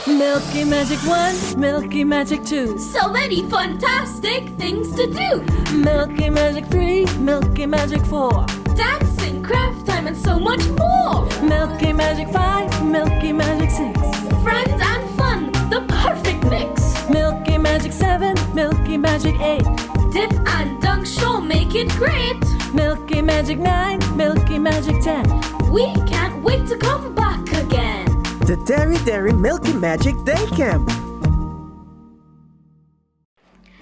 Milky Magic 1, Milky Magic 2. So many fantastic things to do. Milky Magic 3, Milky Magic 4. Dancing, craft time, and so much more. Milky Magic 5, Milky Magic 6. Friends and fun, the perfect mix. Milky Magic 7, Milky Magic 8. Dip and dunk sure make it great. Milky Magic 9, Milky Magic 10. We can't wait to come back again. The Dairy Milky Magic Day Camp.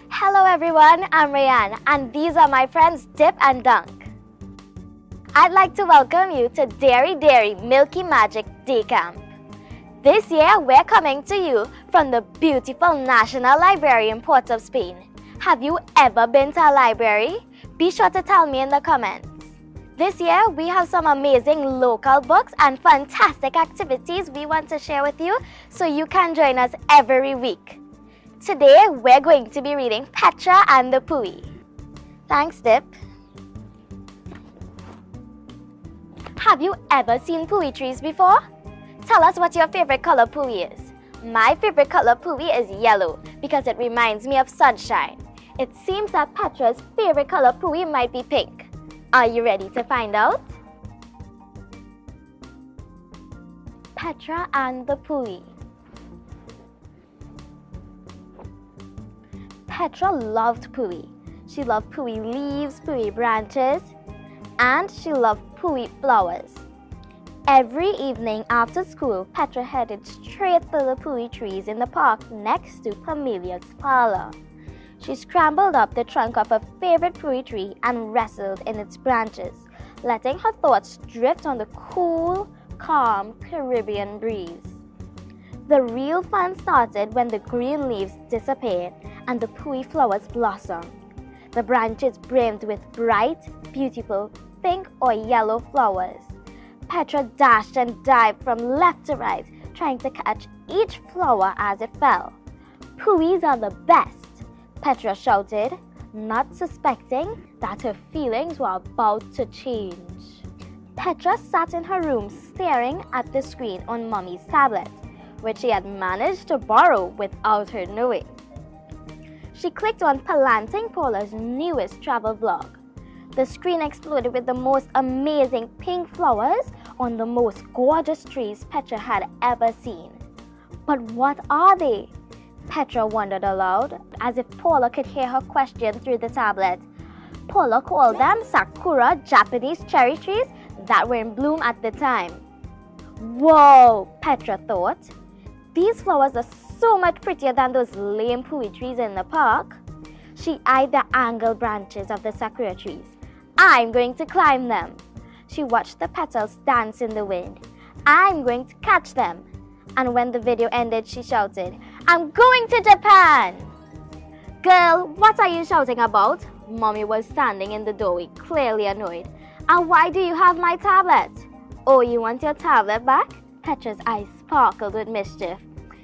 Hello everyone, I'm Rayanne and these are my friends Dip and Dunk. I'd like to welcome you to Dairy Milky Magic Day Camp. This year we're coming to you from the beautiful National Library in Port of Spain. Have you ever been to a library? Be sure to tell me in the comments. This year, we have some amazing local books and fantastic activities we want to share with you, so you can join us every week. Today, we're going to be reading Petra and the Pui. Thanks, Dip. Have you ever seen pui trees before? Tell us what your favorite color pui is. My favorite color pui is yellow because it reminds me of sunshine. It seems that Petra's favorite color pui might be pink. Are you ready to find out? Petra and the Pui. Petra loved pui. She loved pui leaves, pui branches, and she loved pui flowers. Every evening after school, Petra headed straight to the pui trees in the park next to Pamelia's parlor. She scrambled up the trunk of her favorite pui tree and wrestled in its branches, letting her thoughts drift on the cool, calm Caribbean breeze. The real fun started when the green leaves disappeared and the pui flowers blossomed. The branches brimmed with bright, beautiful pink or yellow flowers. Petra dashed and dived from left to right, trying to catch each flower as it fell. Puis are the best, Petra shouted, not suspecting that her feelings were about to change. Petra sat in her room staring at the screen on Mommy's tablet, which she had managed to borrow without her knowing. She clicked on Palanting Paula's newest travel vlog. The screen exploded with the most amazing pink flowers on the most gorgeous trees Petra had ever seen. But what are they? Petra wondered aloud, as if Paula could hear her question through the tablet. Paula called them Sakura Japanese cherry trees that were in bloom at the time. Whoa, Petra thought. These flowers are so much prettier than those lame pui trees in the park. She eyed the angled branches of the sakura trees. I'm going to climb them. She watched the petals dance in the wind. I'm going to catch them. And when the video ended, she shouted, I'm going to Japan! Girl, what are you shouting about? Mommy was standing in the doorway, clearly annoyed. And why do you have my tablet? Oh, you want your tablet back? Petra's eyes sparkled with mischief.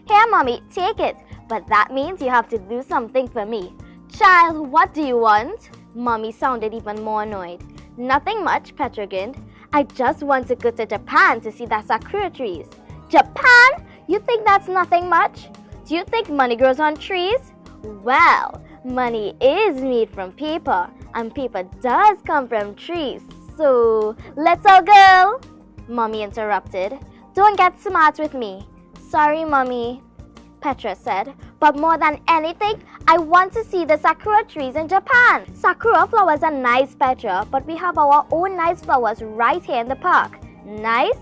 Here, Mommy, take it. But that means you have to do something for me. Child, what do you want? Mommy sounded even more annoyed. Nothing much, Petra grinned. I just want to go to Japan to see the sakura trees. Japan? You think that's nothing much? Do you think money grows on trees? Well, money is made from paper, and paper does come from trees. So, let's all go! Mommy interrupted. Don't get smart with me. Sorry, Mommy, Petra said. But more than anything, I want to see the sakura trees in Japan. Sakura flowers are nice, Petra, but we have our own nice flowers right here in the park. Nice?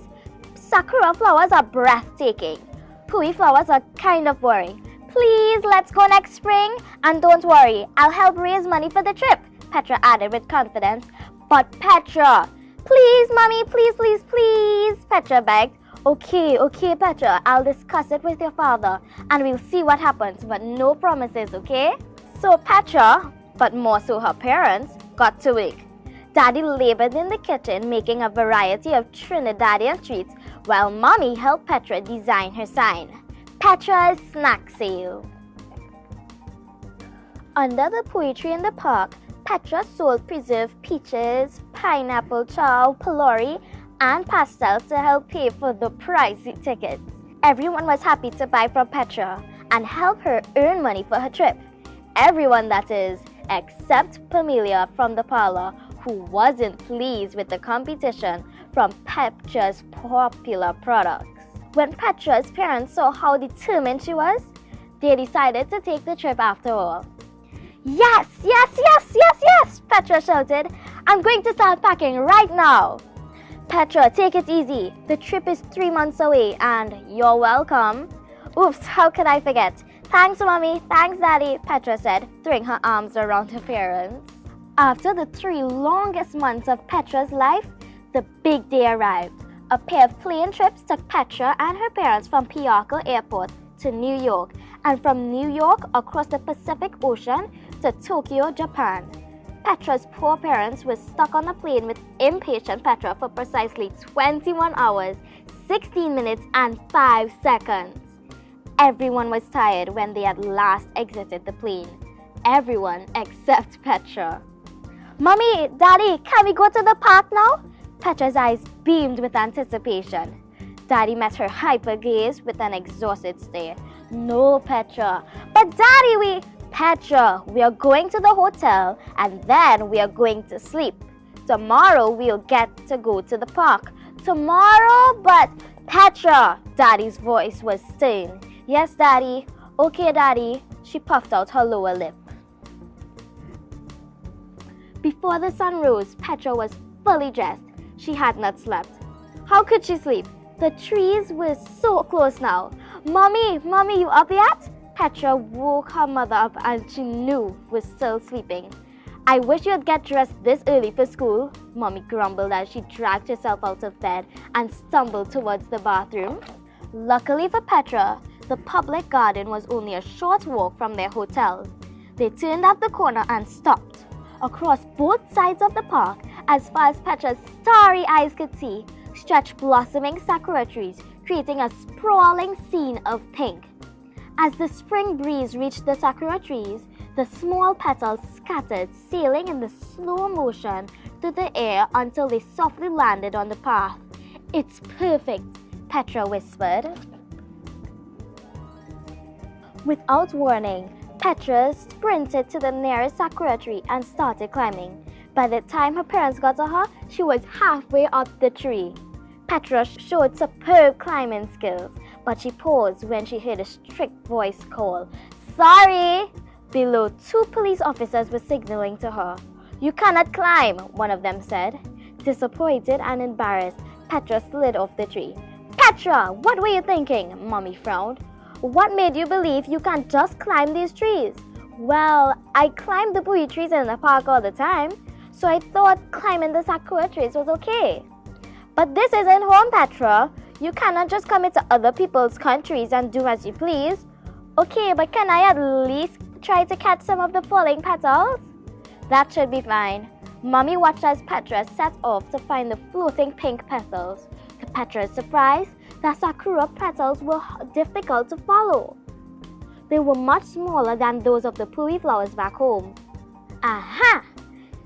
Sakura flowers are breathtaking. Pui flowers are kind of boring. Please, let's go next spring. And don't worry, I'll help raise money for the trip, Petra added with confidence. But Petra, please, Mommy, please, Petra begged. Okay, Petra, I'll discuss it with your father and we'll see what happens, but no promises, okay? So Petra, but more so her parents, got to work. Daddy labored in the kitchen making a variety of Trinidadian treats while Mommy helped Petra design her sign, Petra's Snack Sale. Under the pui tree in the park, Petra sold preserved peaches, pineapple chow, pilori, and pastels to help pay for the pricey tickets. Everyone was happy to buy from Petra and help her earn money for her trip. Everyone, that is, except Pamelia from the parlor, who wasn't pleased with the competition from Petra's popular products. When Petra's parents saw how determined she was, they decided to take the trip after all. Yes, yes, yes, yes, yes, Petra shouted. I'm going to start packing right now. Petra, take it easy. The trip is 3 months away and you're welcome. Oops, how could I forget? Thanks, Mommy. Thanks, Daddy, Petra said, throwing her arms around her parents. After the 3 longest months of Petra's life, the big day arrived. A pair of plane trips took Petra and her parents from Piarco Airport to New York, and from New York across the Pacific Ocean to Tokyo, Japan. Petra's poor parents were stuck on the plane with impatient Petra for precisely 21 hours, 16 minutes, and 5 seconds. Everyone was tired when they at last exited the plane. Everyone except Petra. Mommy, Daddy, can we go to the park now? Petra's eyes beamed with anticipation. Daddy met her hyper gaze with an exhausted stare. No, Petra. But Daddy, Petra, we are going to the hotel and then we are going to sleep. Tomorrow we'll get to go to the park. Tomorrow? But Petra, Daddy's voice was stern. Yes, Daddy. Okay, Daddy. She puffed out her lower lip. Before the sun rose, Petra was fully dressed. She had not slept. How could she sleep? The trees were so close now. Mommy, you up yet? Petra woke her mother up and she knew was still sleeping. I wish you'd get dressed this early for school, Mommy grumbled as she dragged herself out of bed and stumbled towards the bathroom. Luckily for Petra, the public garden was only a short walk from their hotel. They turned at the corner and stopped. Across both sides of the park, as far as Petra's starry eyes could see, stretched blossoming sakura trees, creating a sprawling scene of pink. As the spring breeze reached the sakura trees, the small petals scattered, sailing in the slow motion through the air until they softly landed on the path. It's perfect, Petra whispered. Without warning, Petra sprinted to the nearest sakura tree and started climbing. By the time her parents got to her, she was halfway up the tree. Petra showed superb climbing skills, but she paused when she heard a strict voice call, "Sorry!" Below, 2 police officers were signaling to her. "You cannot climb," one of them said. Disappointed and embarrassed, Petra slid off the tree. "Petra, what were you thinking?" Mommy frowned. "What made you believe you can't just climb these trees?" "Well, I climb the pui trees in the park all the time, so I thought climbing the sakura trees was okay." "But this isn't home, Petra. You cannot just come into other people's countries and do as you please." "Okay, but can I at least try to catch some of the falling petals?" "That should be fine." Mommy watched as Petra set off to find the floating pink petals. To Petra's surprise, the sakura petals were difficult to follow. They were much smaller than those of the pui flowers back home. "Aha!"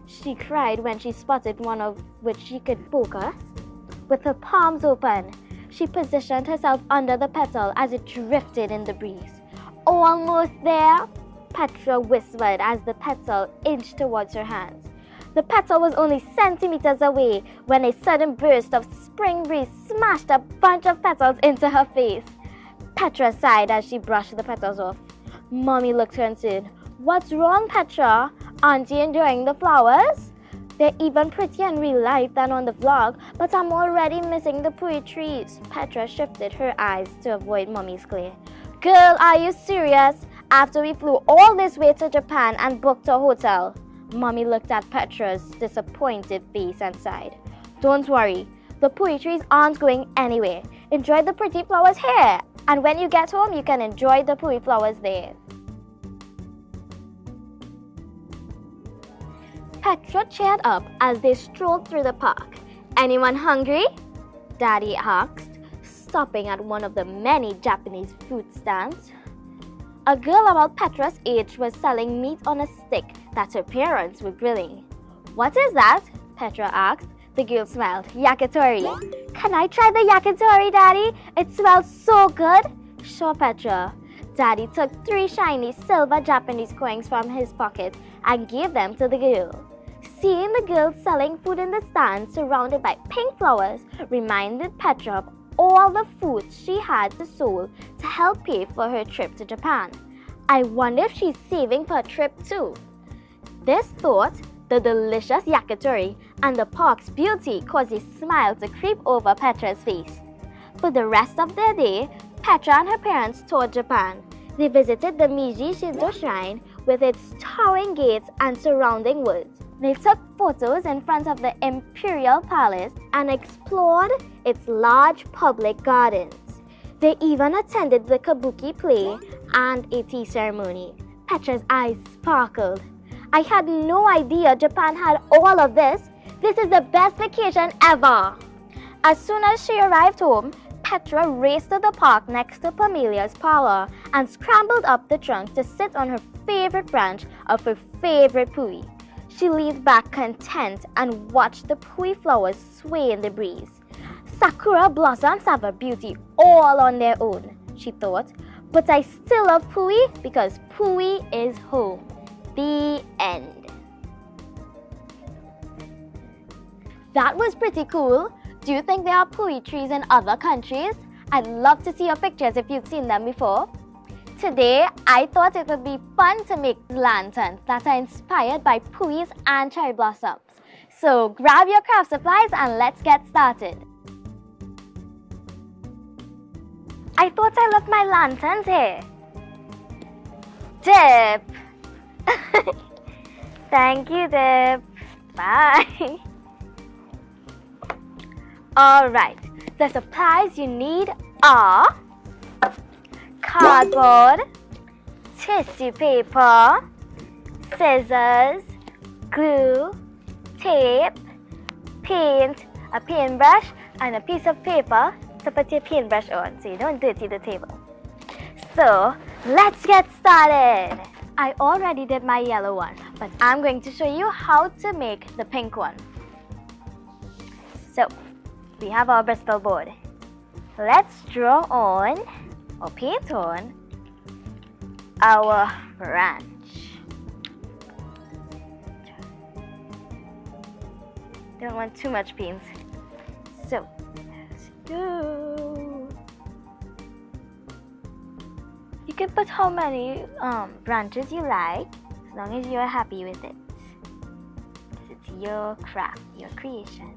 she cried when she spotted one of which she could focus. With her palms open, she positioned herself under the petal as it drifted in the breeze. "Almost there," Petra whispered as the petal inched towards her hands. The petal was only centimeters away when a sudden burst of spring breeze smashed a bunch of petals into her face. Petra sighed as she brushed the petals off. Mommy looked concerned. "What's wrong, Petra? Aren't you enjoying the flowers? They're even prettier in real life than on the vlog, but I'm already missing the pui trees." Petra shifted her eyes to avoid Mommy's glare. "Girl, are you serious? After we flew all this way to Japan and booked a hotel?" Mommy looked at Petra's disappointed face and sighed. "Don't worry, the pui trees aren't going anywhere. Enjoy the pretty flowers here, and when you get home, you can enjoy the pui flowers there." Petra cheered up as they strolled through the park. "Anyone hungry?" Daddy asked, stopping at one of the many Japanese food stands. A girl about Petra's age was selling meat on a stick that her parents were grilling. "What is that?" Petra asked. The girl smiled. "Yakitori. Can I try the yakitori, Daddy? It smells so good. Sure, Petra. Daddy took 3 shiny silver Japanese coins from his pocket and gave them to the girl. Seeing the girl selling food in the stand surrounded by pink flowers reminded Petra of all the foods she had sold to help pay for her trip to Japan. I wonder if she's saving for a trip too. This thought, the delicious yakitori, and the park's beauty caused a smile to creep over Petra's face. For the rest of their day, Petra and her parents toured Japan. They visited the Meiji Shinto Shrine with its towering gates and surrounding woods. They took photos in front of the Imperial Palace and explored its large public gardens. They even attended the kabuki play and a tea ceremony. Petra's eyes sparkled. I had no idea Japan had all of this. This is the best vacation ever. As soon as she arrived home, Petra raced to the park next to Pamelia's parlor and scrambled up the trunk to sit on her favorite branch of her favorite pui. She leaned back content and watched the pui flowers sway in the breeze. Sakura blossoms have a beauty all on their own, she thought, but I still love pui because pui is home. The end. That was pretty cool. Do you think there are pui trees in other countries? I'd love to see your pictures if you've seen them before. Today, I thought it would be fun to make lanterns that are inspired by puis and cherry blossoms. So grab your craft supplies and let's get started. I thought I left my lanterns here. Dip. Thank you, Dip. Bye. Alright, the supplies you need are cardboard, tissue paper, scissors, glue, tape, paint, a paintbrush, and a piece of paper to put your paintbrush on so you don't dirty the table. So, let's get started. I already did my yellow one, but I'm going to show you how to make the pink one. So, we have our Bristol board. Let's draw on or paint on our branch. Don't want too much paint. So, let's go. You can put how many branches you like, as long as you're happy with it. It's your craft, your creation.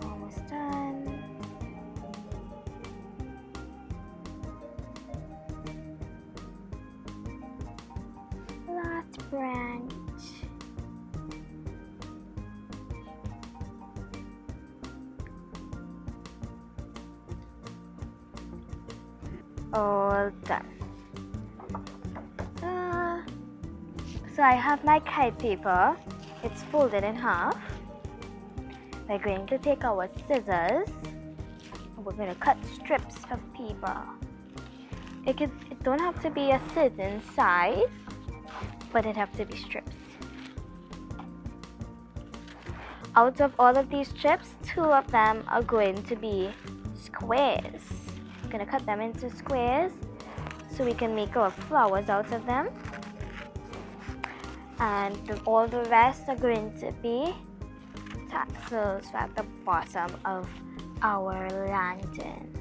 Almost done. Last branch. All done. So I have my kite paper. It's folded in half. We're going to take our scissors and we're going to cut strips of paper. It don't have to be a certain size, but it have to be strips. Out of all of these strips, 2 of them are going to be squares. I'm going to cut them into squares so we can make our flowers out of them. And all the rest are going to be tassels at the bottom of our lantern.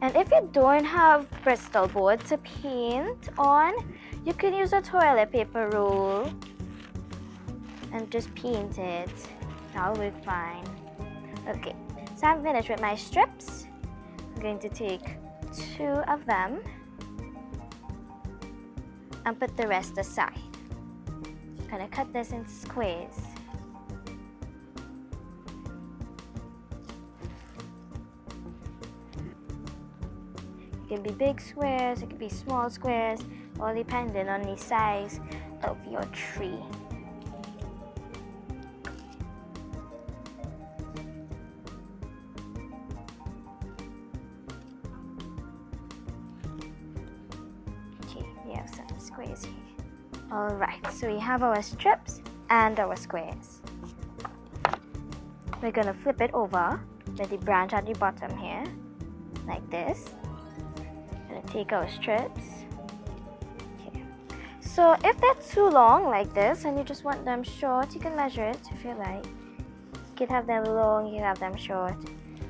And if you don't have Bristol board to paint on, you can use a toilet paper roll and just paint it. That'll work fine. Okay, so I'm finished with my strips. I'm going to take 2 of them and put the rest aside. I'm going to cut this into squares. It can be big squares, it can be small squares, all depending on the size of your tree. Okay, we have some squares. Alright, so we have our strips and our squares. We're gonna flip it over with the branch at the bottom here, like this. Gonna take our strips. Okay. So if they're too long like this and you just want them short, you can measure it if you like. You can have them long, you can have them short.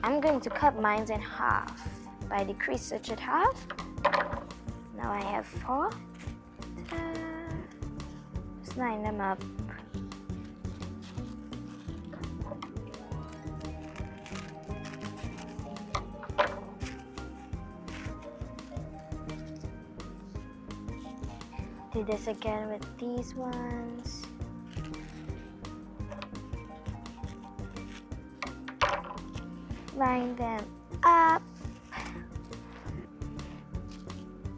I'm going to cut mine in half by the crease it should have. Now I have 4. Ta-da. Just line them up. Do this again with these ones. Line them up.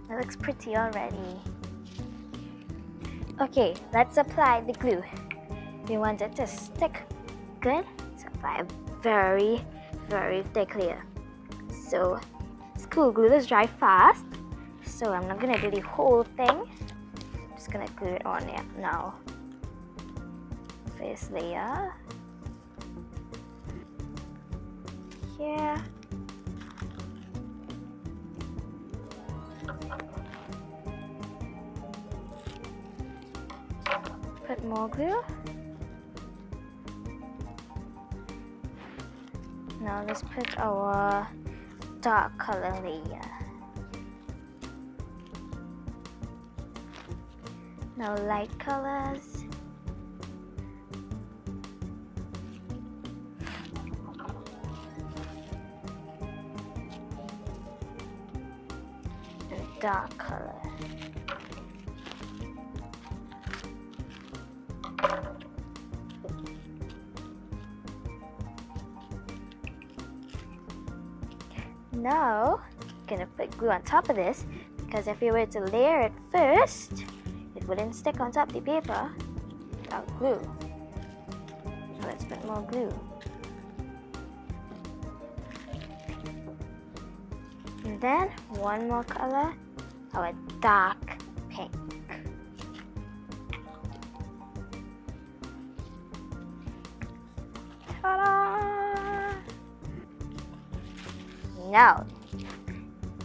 That looks pretty already. Okay, let's apply the glue. We want it to stick good, so apply a very, very thick layer. So, school glue is dry fast, so I'm not gonna do the whole thing. Just gonna glue it on there now. First layer. Here. Put more glue. Now let's put our dark color layer. Now light colors. And dark color. Now, I'm gonna put glue on top of this because if you were to layer it first, it wouldn't stick on top of the paper without glue. So let's put more glue. And then one more color, our dark pink. Ta-da! Now,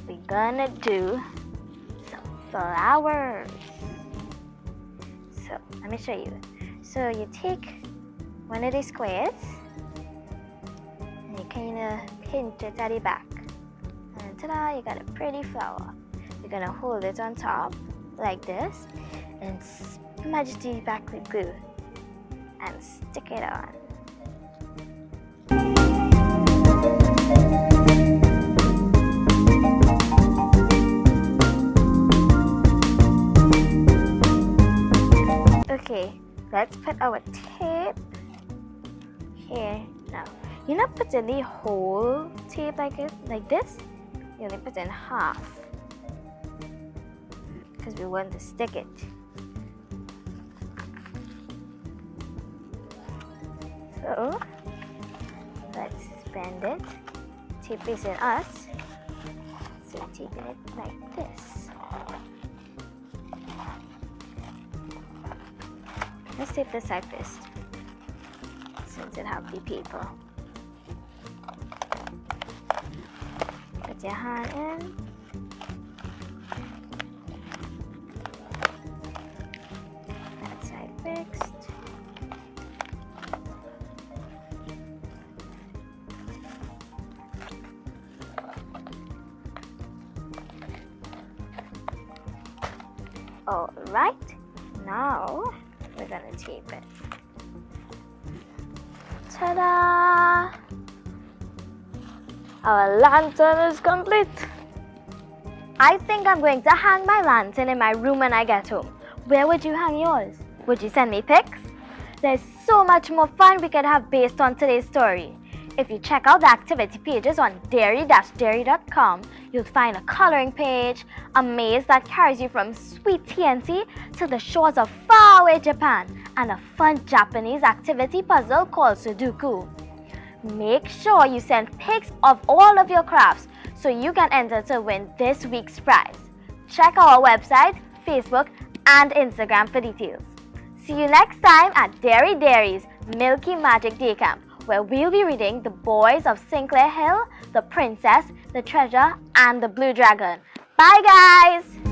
we're gonna do some flowers. So, let me show you. So, you take one of these squares and you kind of pinch it at the back. And ta-da, you got a pretty flower. You're gonna hold it on top like this and smudge the back with glue and stick it on. Okay, let's put our tape here now. You're not putting the whole tape like this. You only put in half because we want to stick it. So let's bend it. Tape is in us, so taking it like this. Let's tape this side first, since it has the paper. Put your hand in. That side fixed. All right, now we're gonna tape it. Ta-da! Our lantern is complete. I think I'm going to hang my lantern in my room when I get home. Where would you hang yours? Would you send me pics? There's so much more fun we could have based on today's story. If you check out the activity pages on dairy-dairy.com, you'll find a coloring page, a maze that carries you from sweet TNT to the shores of faraway Japan, and a fun Japanese activity puzzle called Sudoku. Make sure you send pics of all of your crafts so you can enter to win this week's prize. Check our website, Facebook, and Instagram for details. See you next time at Dairy Dairy's Milky Magic Day Camp, where we'll be reading The Boys of Sinclair Hill, The Princess, The Treasure, and The Blue Dragon. Bye guys!